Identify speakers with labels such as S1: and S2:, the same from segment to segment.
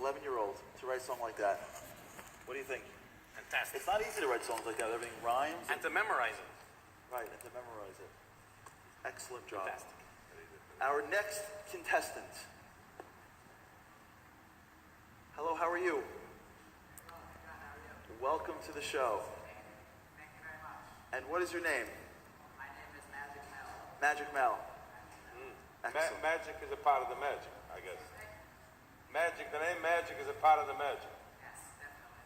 S1: 11-year-old to write a song like that. What do you think?
S2: Fantastic.
S1: It's not easy to write songs like that. Everything rhymes.
S2: And to memorize it.
S1: Right, and to memorize it. Excellent job.
S2: Fantastic.
S1: Our next contestant. Hello, how are you? Welcome to the show.
S3: Thank you very much.
S1: And what is your name?
S3: My name is Magic Mehl.
S1: Magic Mel. Excellent.
S4: Magic is a part of the magic, I guess. Magic, the name magic is a part of the magic.
S3: Yes, definitely.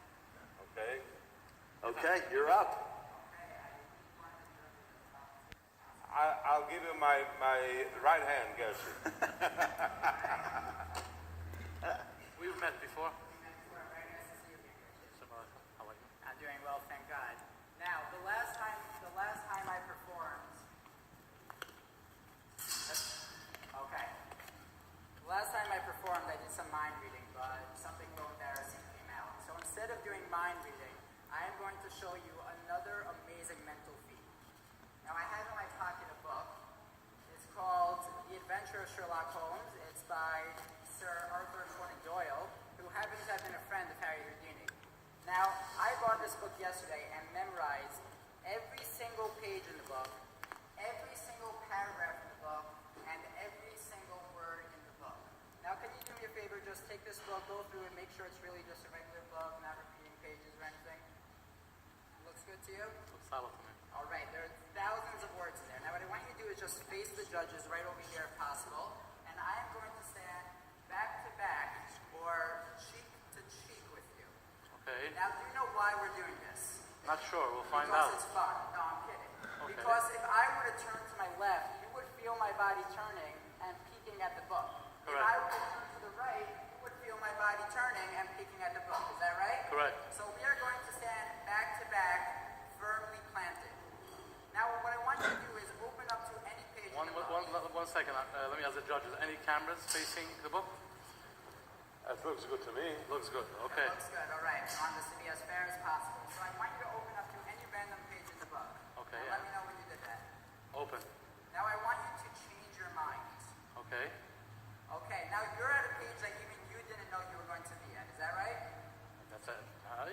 S4: Okay?
S1: Okay, you're up.
S4: I'll give you my right hand, Gershon.
S2: We've met before.
S3: Very nice to see you again.
S2: How are you?
S3: I'm doing well, thank God. Now, the last time I performed. Okay. The last time I performed, I did some mind reading, but something a little embarrassing came out. So instead of doing mind reading, I am going to show you another amazing mental feat. Now, I have in my pocket a book. It's called The Adventure of Sherlock Holmes. It's by Sir Arthur Conan Doyle, who happens to have been a friend of Harry Houdini. Now, I bought this book yesterday and memorized every single page in the book, every single paragraph in the book, and every single word in the book. Now, can you do me a favor? Just take this book, go through it, make sure it's really just a regular book, not repeating pages or anything. Looks good to you?
S2: Looks solid to me.
S3: All right, there are thousands of words in there. Now, what I want you to do is just face the judges right over here if possible, and I am going to stand back to back or cheek to cheek with you.
S2: Okay.
S3: Now, do you know why we're doing this?
S2: Not sure. We'll find
S3: Because
S2: out.
S3: it's fun. No, I'm kidding.
S2: Okay.
S3: Because if I were to turn to my left, you would feel my body turning and peeking at the book. If
S2: Correct.
S3: I were to turn to the right, you would feel my body turning and peeking at the book. Is that right?
S2: Correct.
S3: So we are going to stand back to back, firmly planted. Now, what I want you to do is open up to any page in the book.
S2: One second. Let me ask the judges. Any cameras facing the book?
S4: That looks good to me.
S2: Looks good. Okay.
S3: That looks good. All right. I want this to be as fair as possible. So I want you to open up to any random page in the book.
S2: Okay,
S3: Now,
S2: yeah.
S3: let me know when you did that.
S2: Open.
S3: Now I want you to change your mind.
S2: Okay.
S3: Okay. Now you're at a page that even you didn't know you were going to be at. Is that right?
S2: That's it.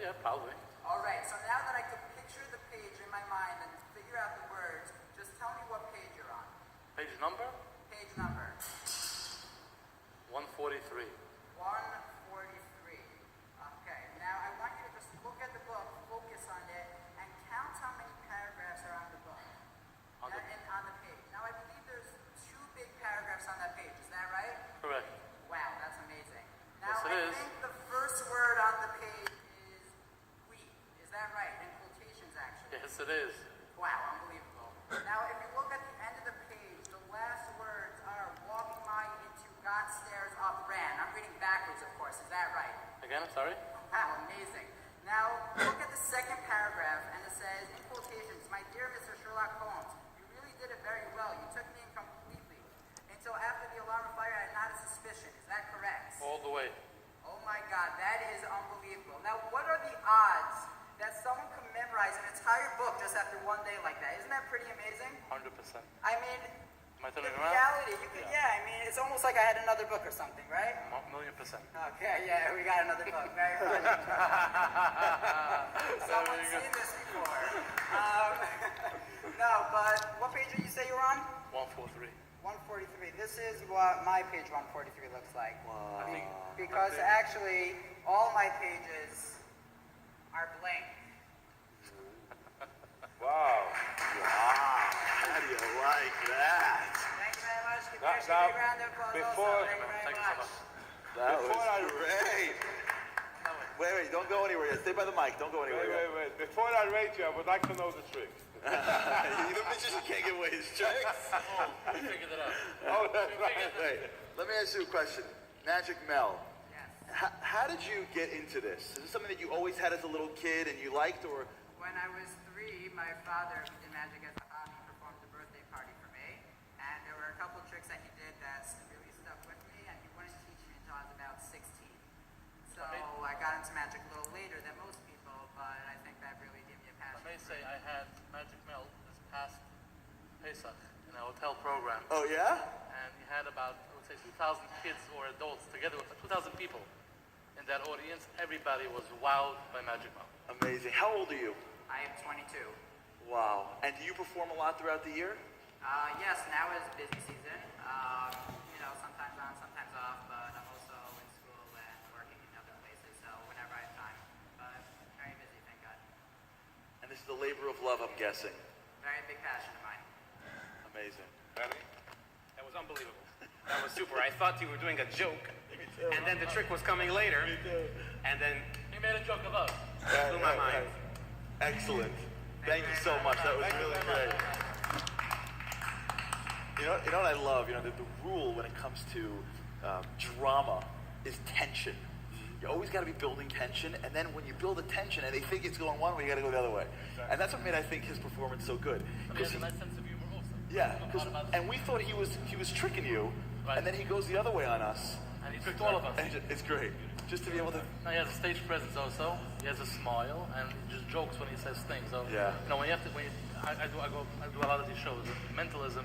S2: Yeah, probably.
S3: All right. So now that I can picture the page in my mind and figure out the words, just tell me what page you're on.
S2: Page number?
S3: Page number
S2: 143.
S3: 143. Okay. Now I want you to just look at the book, focus on it, and count how many paragraphs are on the book.
S2: On the-
S3: And on the page. Now I believe there's 2 big paragraphs on that page. Is that right?
S2: Correct.
S3: Wow, that's amazing. Now
S2: Yes, it
S3: I
S2: is.
S3: think the first word on the page is wheat. Is that right? In quotations, actually.
S2: Yes, it is.
S3: Wow, unbelievable. Now, if you look at the end of the page, the last words are walking my into God stairs up ran. I'm reading backwards, of course. Is that right?
S2: Again, I'm sorry?
S3: Wow, amazing. Now, look at the second paragraph, and it says, in quotations, my dear Mr. Sherlock Holmes, you really did it very well. You took me in completely. Until after the alarm of fire, I had not a suspicion. Is that correct?
S2: All the way.
S3: Oh my God, that is unbelievable. Now, what are the odds that someone could memorize an entire book just after one day like that? Isn't that pretty amazing?
S2: 100%.
S3: I mean,
S2: Am I
S3: in
S2: turning around?
S3: reality, you could, yeah, I mean, it's almost like I had another book or something, right?
S2: $1,000,000%.
S3: Okay, yeah, we got another book. Very funny. Someone's seen this before. No, but what page did you say you were on?
S2: 143.
S3: 143. This is what my page 143 looks like.
S2: I think
S3: Because actually, all my pages are blank.
S4: Wow.
S1: How do you like that?
S3: Thank you very much. Give
S4: Now-
S3: me a big round of applause
S4: before-
S3: also. Thank you very
S2: Thank you so
S3: much.
S2: much.
S1: That was
S4: Before I-
S1: great. Wait, don't go anywhere yet. Stay by the mic. Don't go anywhere yet.
S4: Wait. Before I rate you, I would like to know the trick.
S1: The magician can't give away his tricks.
S2: We figured it out.
S4: Oh, that's right.
S1: Wait, let me ask you a question. Magic Mel,
S3: Yes.
S1: how did you get into this? Is this something that you always had as a little kid and you liked, or?
S3: When I was 3, my father, who did magic as a hobby, performed a birthday party for me. And there were a couple of tricks that he did that really stuck with me, and he wouldn't teach me until I was about 16. So I got into magic a little later than most people, but I think that really gave me a
S2: I
S3: passion.
S2: may say I had Magic Mehl this past Pesach in a hotel program.
S1: Oh yeah?
S2: And he had about, I would say, 2,000 kids or adults together with 2,000 people in that audience, everybody was wowed by Magic Mel.
S1: Amazing. How old are you?
S3: I am 22.
S1: Wow. And do you perform a lot throughout the year?
S3: Yes, now is busy season. You know, sometimes on, sometimes off, but I'm also in school and working in other places, so whenever I have time. But very busy, thank God.
S1: And this is a labor of love, I'm guessing.
S3: Very big passion of mine.
S1: Amazing.
S4: Benny?
S5: That was unbelievable. That was super. I thought you were doing a joke, and then the trick was coming later, and then
S2: He made a joke of us.
S5: blew my mind.
S1: Excellent. Thank you so much. That was really great. You know what I love? You know, the rule when it comes to drama is tension. You always got to be building tension, and then when you build a tension and they think it's going one way, you got to go the other way. And that's what made, I think, his performance so good.
S2: And he has a nice sense of humor also.
S1: Yeah,
S2: No part about it.
S1: and we thought he was tricking you,
S2: Right.
S1: and then he goes the other way on us.
S2: And he tricked all of us.
S1: And it's great, just to be able to.
S2: Now he has a stage presence also. He has a smile and he just jokes when he says things. So
S1: Yeah.
S2: you know when you have to, I do a lot of these shows. Mentalism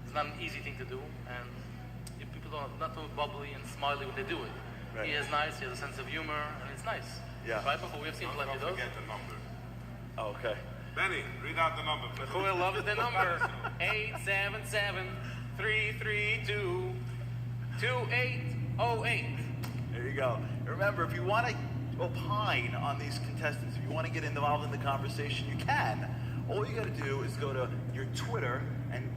S2: is not an easy thing to do, and if people don't not too bubbly and smiley when they do it.
S1: Right.
S2: He is nice. He has a sense of humor, and it's nice.
S1: Yeah.
S2: Right, before we have seen
S4: Don't
S2: plenty of those.
S4: forget the number.
S1: Oh, okay.
S4: Benny, read out the number, please.
S5: Who will love is the number 877-332-2808.
S1: There you go. Remember, if you want to opine on these contestants, if you want to get involved in the conversation, you can. All you got to do is go to your Twitter and